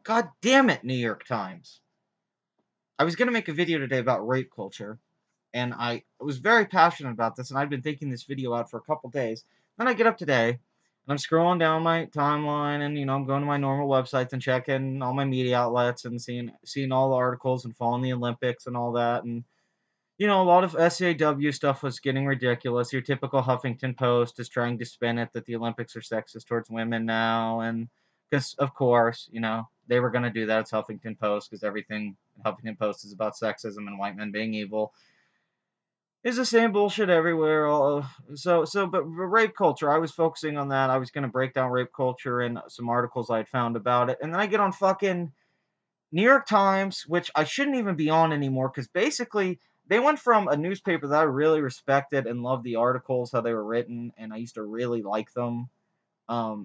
God damn it, New York Times. I was going to make a video today about rape culture, and I was very passionate about this, and I've been thinking this video out for a couple days. Then I get up today, and I'm scrolling down my timeline, and I'm going to my normal websites and checking all my media outlets and seeing all the articles and following the Olympics and all that, and a lot of SAW stuff was getting ridiculous. Your typical Huffington Post is trying to spin it that the Olympics are sexist towards women now, and because of course, they were going to do that. It's Huffington Post because everything in Huffington Post is about sexism and white men being evil. It's the same bullshit everywhere. But rape culture, I was focusing on that. I was going to break down rape culture and some articles I had found about it, and then I get on fucking New York Times, which I shouldn't even be on anymore, because basically they went from a newspaper that I really respected and loved the articles, how they were written, and I used to really like them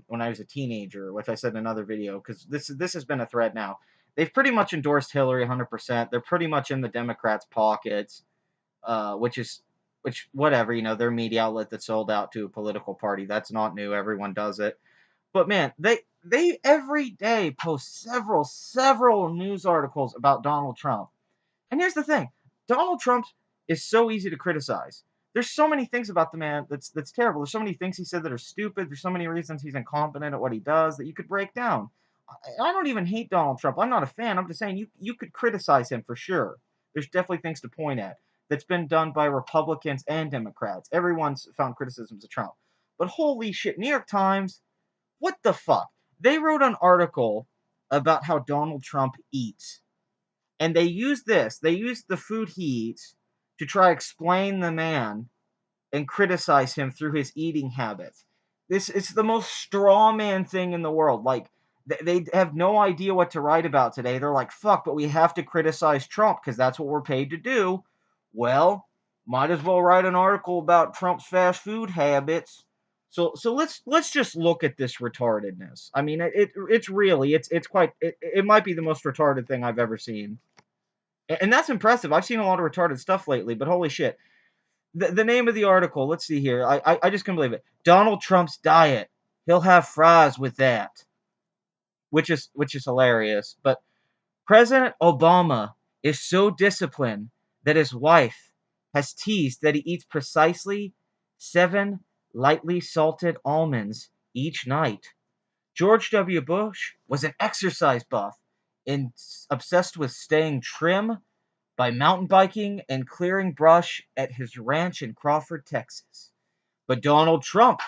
when I was a teenager, which I said in another video, because this has been a thread now. They've pretty much endorsed Hillary 100%. They're pretty much in the Democrats' pockets, which whatever, their media outlet that sold out to a political party. That's not new. Everyone does it. But man, they every day post several news articles about Donald Trump. And here's the thing. Donald Trump is so easy to criticize. There's so many things about the man that's terrible. There's so many things he said that are stupid. There's so many reasons he's incompetent at what he does that you could break down. I don't even hate Donald Trump. I'm not a fan. I'm just saying you could criticize him for sure. There's definitely things to point at that's been done by Republicans and Democrats. Everyone's found criticisms of Trump. But holy shit, New York Times, what the fuck? They wrote an article about how Donald Trump eats. And they used the food he eats to try to explain the man and criticize him through his eating habits. This is the most straw man thing in the world. Like, they have no idea what to write about today. They're like, fuck, but we have to criticize Trump because that's what we're paid to do. Well, might as well write an article about Trump's fast food habits. So let's just look at this retardedness. I mean, it's really it's quite it might be the most retarded thing I've ever seen, and that's impressive. I've seen a lot of retarded stuff lately, but holy shit. The name of the article, let's see here. I just couldn't believe it. Donald Trump's diet. He'll have fries with that. Which is hilarious. But President Obama is so disciplined that his wife has teased that he eats precisely 7 lightly salted almonds each night. George W. Bush was an exercise buff and obsessed with staying trim by mountain biking and clearing brush at his ranch in Crawford, Texas. But Donald Trump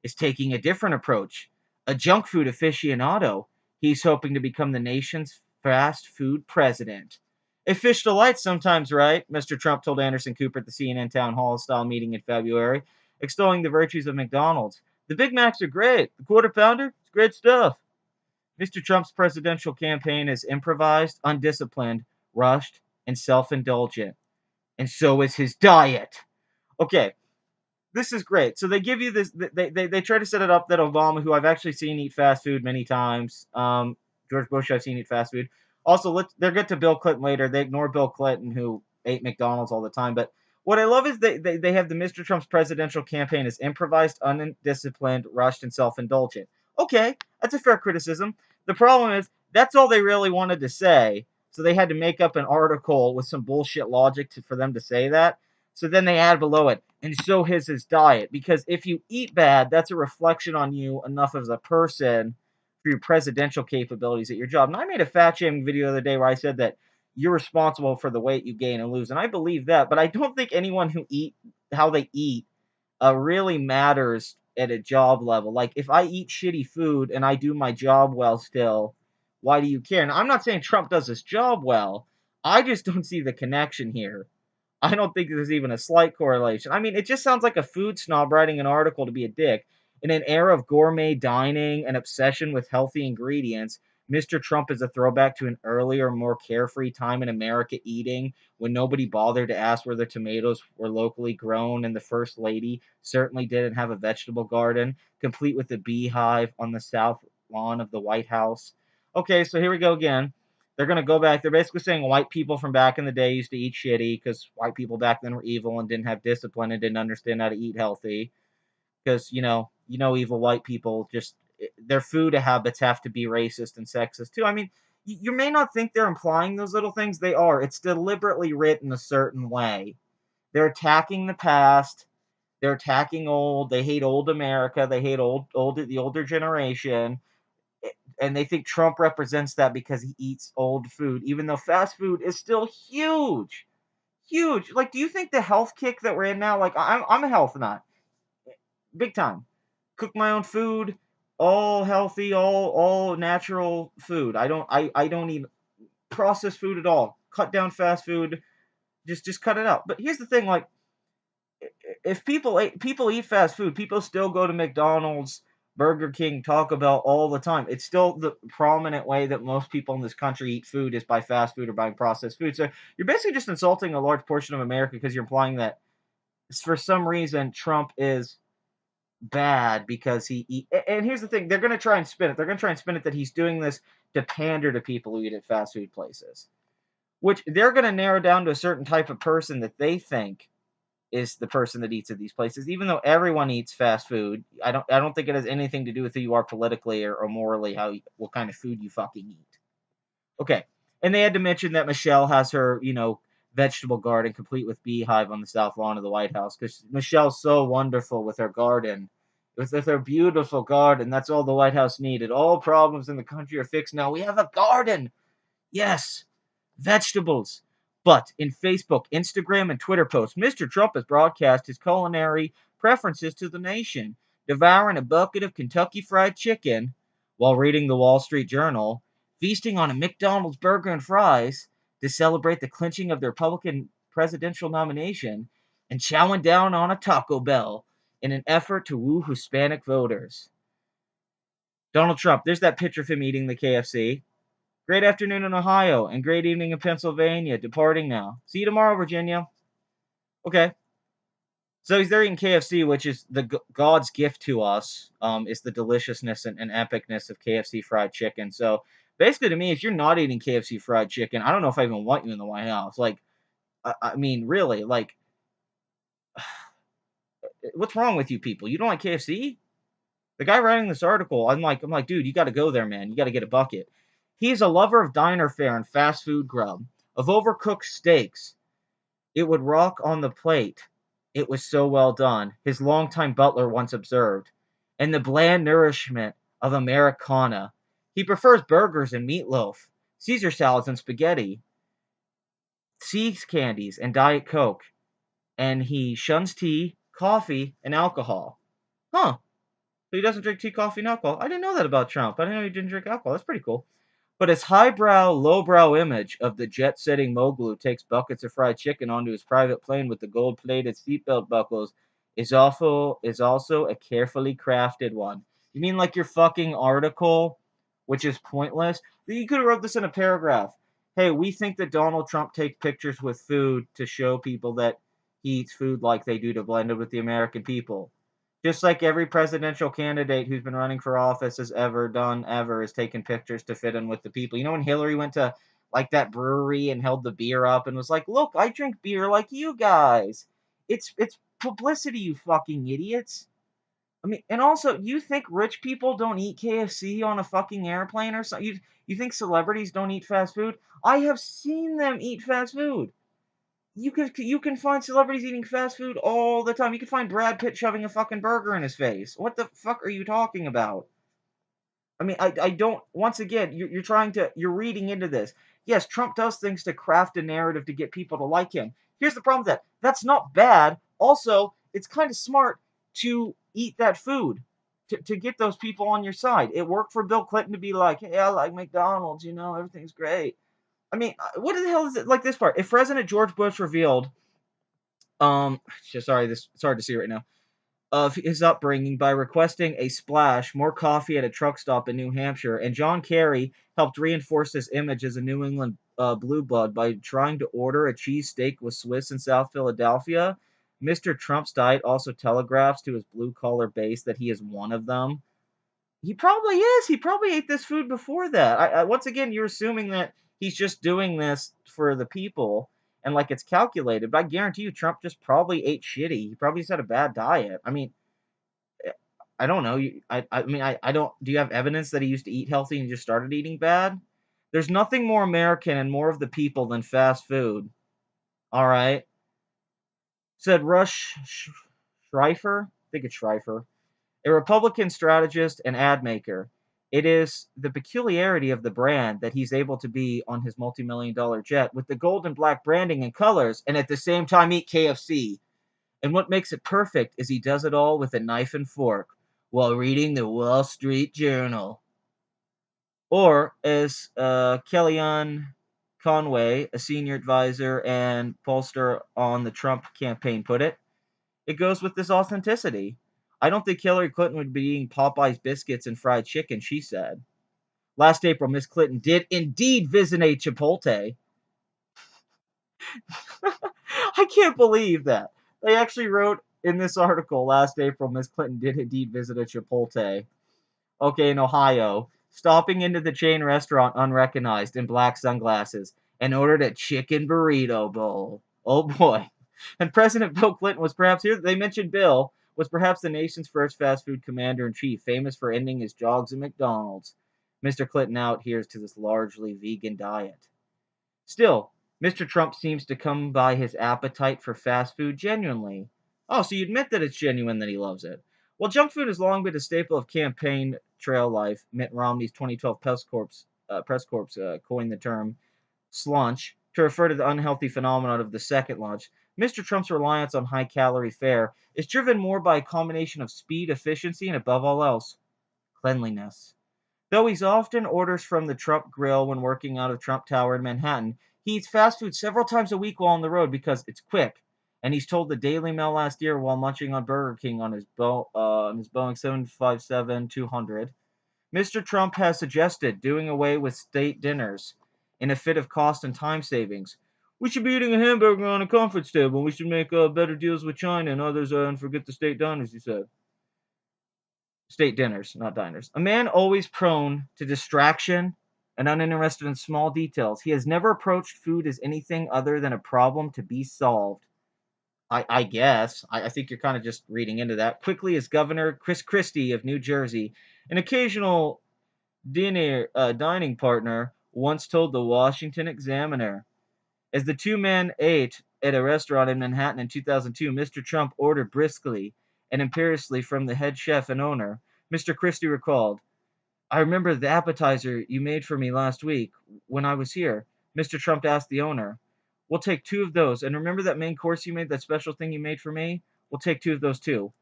is taking a different approach. A junk food aficionado, he's hoping to become the nation's fast food president. A fish delights sometimes, right? Mr. Trump told Anderson Cooper at the CNN town hall style meeting in February, extolling the virtues of McDonald's. The Big Macs are great. The quarter pounder, it's great stuff. Mr. Trump's presidential campaign is improvised, undisciplined, rushed, and self-indulgent. And so is his diet. Okay, this is great. So they give you this. They try to set it up that Obama, who I've actually seen eat fast food many times, George Bush I've seen eat fast food. Also, they'll get to Bill Clinton later. They ignore Bill Clinton, who ate McDonald's all the time. But what I love is they have the Mr. Trump's presidential campaign is improvised, undisciplined, rushed, and self-indulgent. Okay, that's a fair criticism. The problem is that's all they really wanted to say. So they had to make up an article with some bullshit logic for them to say that. So then they add below it, and so is his diet. Because if you eat bad, that's a reflection on you enough as a person for your presidential capabilities at your job. And I made a fat shaming video the other day where I said that you're responsible for the weight you gain and lose. And I believe that, but I don't think anyone who how they eat really matters at a job level. Like, if I eat shitty food and I do my job well still, why do you care? And I'm not saying Trump does his job well. I just don't see the connection here. I don't think there's even a slight correlation. I mean, it just sounds like a food snob writing an article to be a dick. In an era of gourmet dining and obsession with healthy ingredients, Mr. Trump is a throwback to an earlier, more carefree time in America eating when nobody bothered to ask whether tomatoes were locally grown and the First Lady certainly didn't have a vegetable garden, complete with a beehive on the south lawn of the White House. Okay, so here we go again. They're going to go back. They're basically saying white people from back in the day used to eat shitty because white people back then were evil and didn't have discipline and didn't understand how to eat healthy. Because, evil white people just, their food habits have to be racist and sexist too. I mean, You may not think they're implying those little things. They are. It's deliberately written a certain way. They're attacking the past. They're attacking old. They hate old America. They hate the older generation, and they think Trump represents that because he eats old food, even though fast food is still huge, huge. Like, do you think the health kick that we're in now? Like, I'm a health nut, big time. Cook my own food, all healthy, all natural food. I don't eat processed food at all. Cut down fast food. Just cut it out. But here's the thing, like, if people eat fast food, people still go to McDonald's, Burger King, Taco Bell all the time. It's still the prominent way that most people in this country eat food is by fast food or buying processed food. So you're basically just insulting a large portion of America because you're implying that for some reason Trump is bad because and here's the thing, they're going to try and spin it. They're going to try and spin it that he's doing this to pander to people who eat at fast food places, which they're going to narrow down to a certain type of person that they think is the person that eats at these places. Even though everyone eats fast food, I don't think it has anything to do with who you are politically or morally, what kind of food you fucking eat. Okay, and they had to mention that Michelle has her, vegetable garden complete with beehive on the south lawn of the White House because Michelle's so wonderful with her garden. With her beautiful garden, that's all the White House needed. All problems in the country are fixed now. We have a garden. Yes, vegetables. But in Facebook, Instagram, and Twitter posts, Mr. Trump has broadcast his culinary preferences to the nation, devouring a bucket of Kentucky Fried Chicken while reading the Wall Street Journal, feasting on a McDonald's burger and fries to celebrate the clinching of the Republican presidential nomination, and chowing down on a Taco Bell in an effort to woo Hispanic voters. Donald Trump, there's that picture of him eating the KFC. Great afternoon in Ohio and great evening in Pennsylvania. Departing now. See you tomorrow, Virginia. Okay. So he's there eating KFC, which is God's gift to us. Is the deliciousness and epicness of KFC fried chicken. So basically, to me, if you're not eating KFC fried chicken, I don't know if I even want you in the White House. Like, I mean, really, like, what's wrong with you people? You don't like KFC? The guy writing this article, I'm like, dude, you got to go there, man. You got to get a bucket. He's a lover of diner fare and fast food grub, of overcooked steaks. It would rock on the plate. It was so well done, his longtime butler once observed. And the bland nourishment of Americana. He prefers burgers and meatloaf, Caesar salads and spaghetti, sea candies and Diet Coke. And he shuns tea, coffee, and alcohol. Huh. So he doesn't drink tea, coffee, and alcohol. I didn't know that about Trump. I didn't know he didn't drink alcohol. That's pretty cool. But his highbrow, lowbrow image of the jet-setting mogul who takes buckets of fried chicken onto his private plane with the gold-plated seatbelt buckles is also a carefully crafted one. You mean like your fucking article, which is pointless? You could have wrote this in a paragraph. Hey, we think that Donald Trump takes pictures with food to show people that he eats food like they do to blend it with the American people. Just like every presidential candidate who's been running for office has ever done, ever, is taking pictures to fit in with the people. You know, when Hillary went to like that brewery and held the beer up and was like, "Look, I drink beer like you guys." It's publicity, you fucking idiots. I mean, and also, you think rich people don't eat KFC on a fucking airplane or something? You think celebrities don't eat fast food? I have seen them eat fast food. You can find celebrities eating fast food all the time. You can find Brad Pitt shoving a fucking burger in his face. What the fuck are you talking about? I mean, I don't. Once again, you're reading into this. Yes, Trump does things to craft a narrative to get people to like him. Here's the problem with that. That's not bad. Also, it's kind of smart to eat that food to get those people on your side. It worked for Bill Clinton to be like, hey, I like McDonald's. Everything's great. I mean, what the hell is it like this part? If President George Bush revealed, um, sorry, it's hard to see right now, of his upbringing by requesting a splash, more coffee at a truck stop in New Hampshire, and John Kerry helped reinforce this image as a New England blue blood by trying to order a cheesesteak with Swiss in South Philadelphia. Mr. Trump's diet also telegraphs to his blue collar base that he is one of them. He probably is. He probably ate this food before that. Once again, you're assuming that he's just doing this for the people and like it's calculated. But I guarantee you, Trump just probably ate shitty. He probably just had a bad diet. I mean, I don't know. I mean, I don't. Do you have evidence that he used to eat healthy and just started eating bad? There's nothing more American and more of the people than fast food. All right, said Rush Schreifer. I think it's Schreifer, a Republican strategist and ad maker. It is the peculiarity of the brand that he's able to be on his multi-million-dollar jet with the gold and black branding and colors, and at the same time eat KFC. And what makes it perfect is he does it all with a knife and fork while reading the Wall Street Journal. Or, as Kellyanne Conway, a senior advisor and pollster on the Trump campaign, put it, it goes with this authenticity. I don't think Hillary Clinton would be eating Popeye's biscuits and fried chicken, she said. Last April, Miss Clinton did indeed visit a Chipotle. I can't believe that. They actually wrote in this article last April, Miss Clinton did indeed visit a Chipotle. Okay, in Ohio, stopping into the chain restaurant unrecognized in black sunglasses and ordered a chicken burrito bowl. Oh boy. And President Bill Clinton was perhaps here. They mentioned Bill was perhaps the nation's first fast food commander in chief, famous for ending his jogs at McDonald's. Mr. Clinton now adheres to this largely vegan diet. Still, Mr. Trump seems to come by his appetite for fast food genuinely. Oh, so you admit that it's genuine that he loves it. Well, junk food has long been a staple of campaign trail life. Mitt Romney's 2012 press corps coined the term slunch to refer to the unhealthy phenomenon of the second lunch. Mr. Trump's reliance on high-calorie fare is driven more by a combination of speed, efficiency, and above all else, cleanliness. Though he's often orders from the Trump Grill when working out of Trump Tower in Manhattan, he eats fast food several times a week while on the road because it's quick. And he's told the Daily Mail last year while munching on Burger King on his Boeing 757-200, Mr. Trump has suggested doing away with state dinners in a fit of cost and time savings. We should be eating a hamburger on a conference table. We should make better deals with China and others and forget the state diners, he said. State dinners, not diners. A man always prone to distraction and uninterested in small details. He has never approached food as anything other than a problem to be solved. I guess. I think you're kind of just reading into that. Quickly, as Governor Chris Christie of New Jersey, an occasional dining partner, once told the Washington Examiner. As the two men ate at a restaurant in Manhattan in 2002, Mr. Trump ordered briskly and imperiously from the head chef and owner. Mr. Christie recalled, I remember the appetizer you made for me last week when I was here. Mr. Trump asked the owner, we'll take two of those. And remember that main course you made, that special thing you made for me? We'll take two of those too.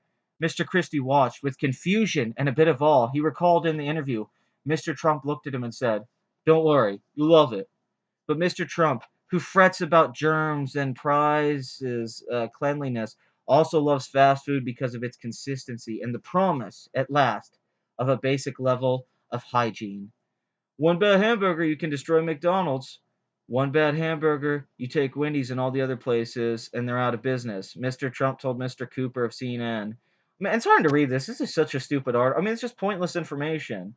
Mr. Christie watched with confusion and a bit of awe. He recalled in the interview, Mr. Trump looked at him and said, don't worry, you love it. But Mr. Trump, who frets about germs and prizes cleanliness, also loves fast food because of its consistency and the promise, at last, of a basic level of hygiene. One bad hamburger, you can destroy McDonald's. One bad hamburger, you take Wendy's and all the other places, and they're out of business. Mr. Trump told Mr. Cooper of CNN. Man, it's hard to read this. This is such a stupid article. I mean, it's just pointless information.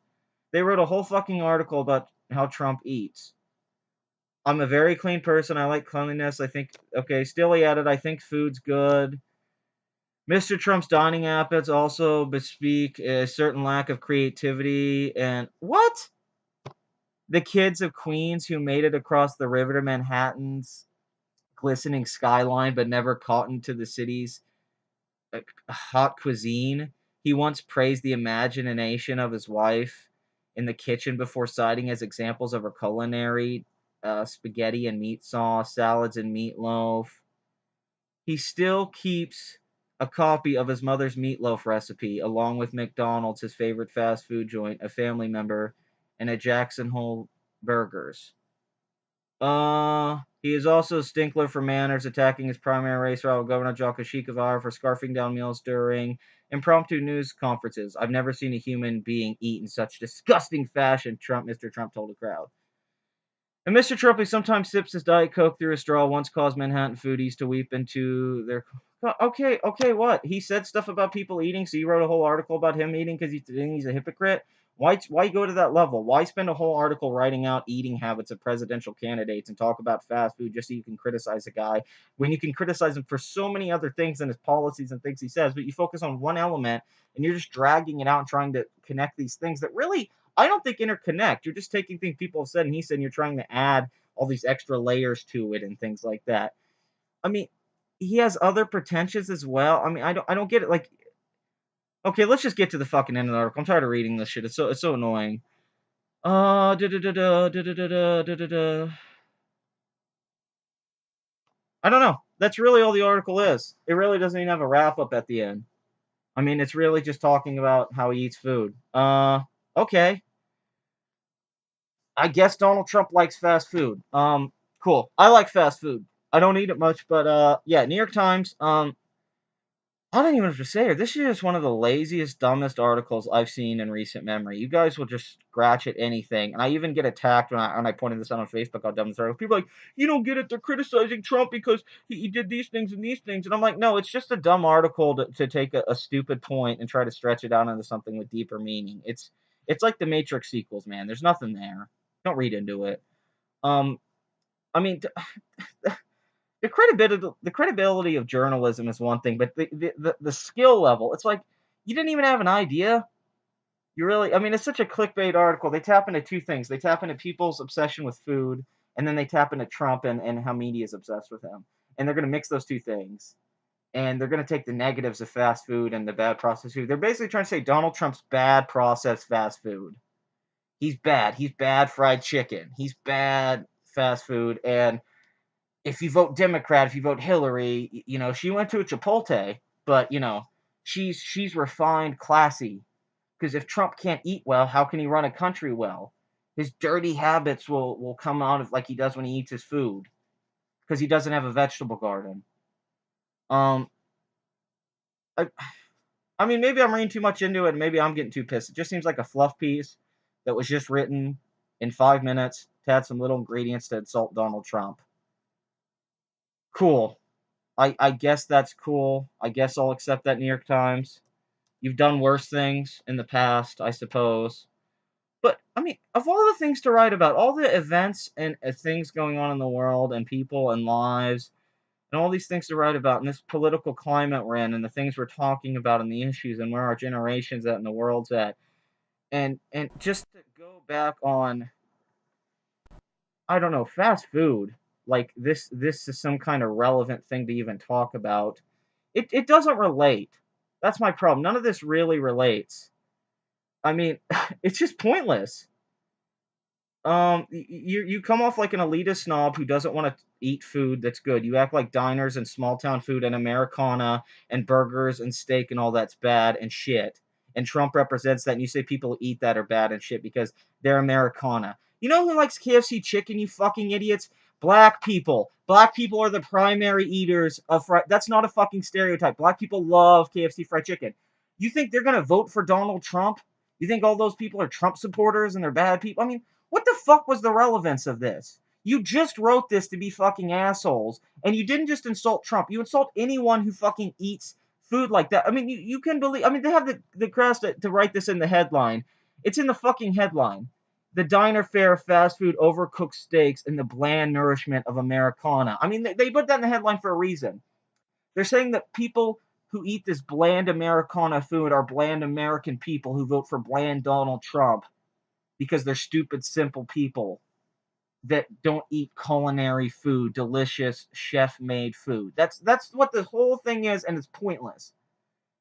They wrote a whole fucking article about how Trump eats. I'm a very clean person. I like cleanliness. I think, okay, still he added, I think food's good. Mr. Trump's dining habits also bespeak a certain lack of creativity. And what? The kids of Queens who made it across the river to Manhattan's glistening skyline but never caught into the city's hot cuisine. He once praised the imagination of his wife in the kitchen before citing as examples of her culinary spaghetti and meat sauce, salads and meatloaf. He still keeps a copy of his mother's meatloaf recipe, along with McDonald's, his favorite fast food joint, a family member, and a Jackson Hole Burgers. He is also a stinkler for manners, attacking his primary race rival, Governor Joe Kashikavar, for scarfing down meals during impromptu news conferences. I've never seen a human being eat in such disgusting fashion, Mr. Trump told the crowd. And Mr. Trump, who sometimes sips his Diet Coke through a straw, once caused Manhattan foodies to weep into their... Okay, what? He said stuff about people eating, so you wrote a whole article about him eating because he's a hypocrite? Why go to that level? Why spend a whole article writing out eating habits of presidential candidates and talk about fast food just so you can criticize a guy when you can criticize him for so many other things and his policies and things he says, but you focus on one element and you're just dragging it out and trying to connect these things that really I don't think interconnect. You're just taking things people have said and he said, and you're trying to add all these extra layers to it and things like that. I mean, he has other pretensions as well. I mean, I don't get it. Like, okay, let's just get to the fucking end of the article. I'm tired of reading this shit. It's so annoying. Da da da da da da da da da da. I don't know. That's really all the article is. It really doesn't even have a wrap up at the end. I mean, it's really just talking about how he eats food. Okay. I guess Donald Trump likes fast food. Cool. I like fast food. I don't eat it much, but yeah, New York Times. I don't even have to say it. This is just one of the laziest, dumbest articles I've seen in recent memory. You guys will just scratch at anything, and I even get attacked when I pointed this out on Facebook how dumb this article. People are like, you don't get it. They're criticizing Trump because he did these things and these things, and I'm like, no, it's just a dumb article to take a stupid point and try to stretch it out into something with deeper meaning. It's like the Matrix sequels, man. There's nothing there. Don't read into it. Um, I mean, the credibility of journalism is one thing, but the skill level, it's like you didn't even have an idea. You really, I mean, it's such a clickbait article. They tap into two things. They tap into people's obsession with food, and then they tap into Trump and how media is obsessed with him. And they're going to mix those two things. And they're going to take the negatives of fast food and the bad processed food. They're basically trying to say Donald Trump's bad processed fast food. He's bad. He's bad fried chicken. He's bad fast food. And if you vote Democrat, if you vote Hillary, she went to a Chipotle, but she's refined, classy. Because if Trump can't eat well, how can he run a country well? His dirty habits will come out of like he does when he eats his food, because he doesn't have a vegetable garden. Um, I, I mean, maybe I'm reading too much into it, and maybe I'm getting too pissed. It just seems like a fluff piece that was just written in 5 minutes to add some little ingredients to insult Donald Trump. Cool. I guess that's cool. I guess I'll accept that, New York Times. You've done worse things in the past, I suppose. But, I mean, of all the things to write about, all the events and things going on in the world and people and lives, and all these things to write about in this political climate we're in and the things we're talking about and the issues and where our generation's at and the world's at. And just to go back on, I don't know, fast food, like this is some kind of relevant thing to even talk about. It doesn't relate. That's my problem. None of this really relates. I mean, it's just pointless. You come off like an elitist snob who doesn't want to eat food that's good. You act like diners and small town food and Americana and burgers and steak and all that's bad and shit. And Trump represents that, and you say people who eat that are bad and shit because they're Americana. You know who likes KFC chicken, you fucking idiots? Black people. Black people are the primary eaters of fried. That's not a fucking stereotype. Black people love KFC fried chicken. You think they're gonna vote for Donald Trump? You think all those people are Trump supporters and they're bad people? I mean, what the fuck was the relevance of this? You just wrote this to be fucking assholes, and you didn't just insult Trump. You insult anyone who fucking eats food like that. I mean, you can believe. I mean, they have the crust to write this in the headline. It's in the fucking headline. The diner fare of fast food, overcooked steaks, and the bland nourishment of Americana. I mean, they put that in the headline for a reason. They're saying that people who eat this bland Americana food are bland American people who vote for bland Donald Trump because they're stupid, simple people that don't eat culinary food, delicious chef-made food. That's what the whole thing is, and it's pointless.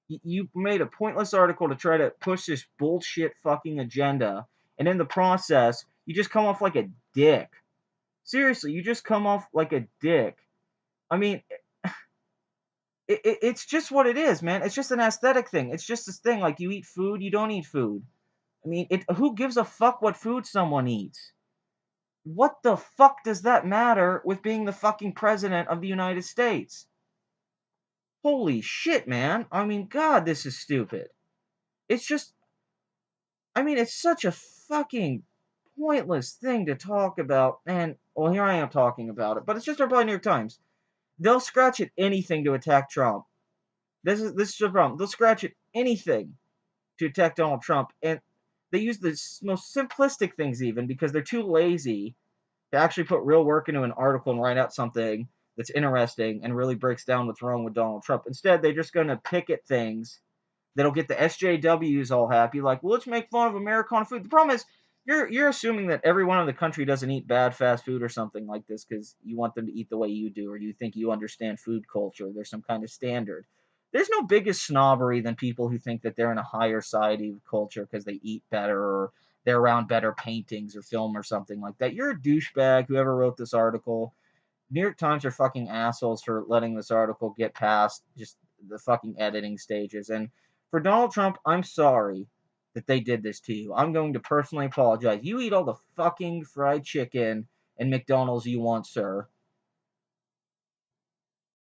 You made a pointless article to try to push this bullshit fucking agenda, and in the process, you just come off like a dick. Seriously, you just come off like a dick. I mean, it's just what it is, man. It's just an aesthetic thing. It's just this thing, like you eat food, you don't eat food. I mean, who gives a fuck what food someone eats? What the fuck does that matter with being the fucking president of the United States? Holy shit, man. I mean, God, this is stupid. It's just, I mean, it's such a fucking pointless thing to talk about. And, well, here I am talking about it. But it's just our New York Times. They'll scratch at anything to attack Trump. This is the problem. They'll scratch at anything to attack Donald Trump. And they use the most simplistic things even because they're too lazy to actually put real work into an article and write out something that's interesting and really breaks down what's wrong with Donald Trump. Instead, they're just going to pick at things that'll get the SJWs all happy, like, well, let's make fun of Americana food. The problem is, you're assuming that everyone in the country doesn't eat bad fast food or something like this because you want them to eat the way you do, or you think you understand food culture. There's some kind of standard. There's no biggest snobbery than people who think that they're in a higher society of culture because they eat better or they're around better paintings or film or something like that. You're a douchebag, whoever wrote this article. New York Times are fucking assholes for letting this article get past just the fucking editing stages. And for Donald Trump, I'm sorry that they did this to you. I'm going to personally apologize. You eat all the fucking fried chicken and McDonald's you want, sir.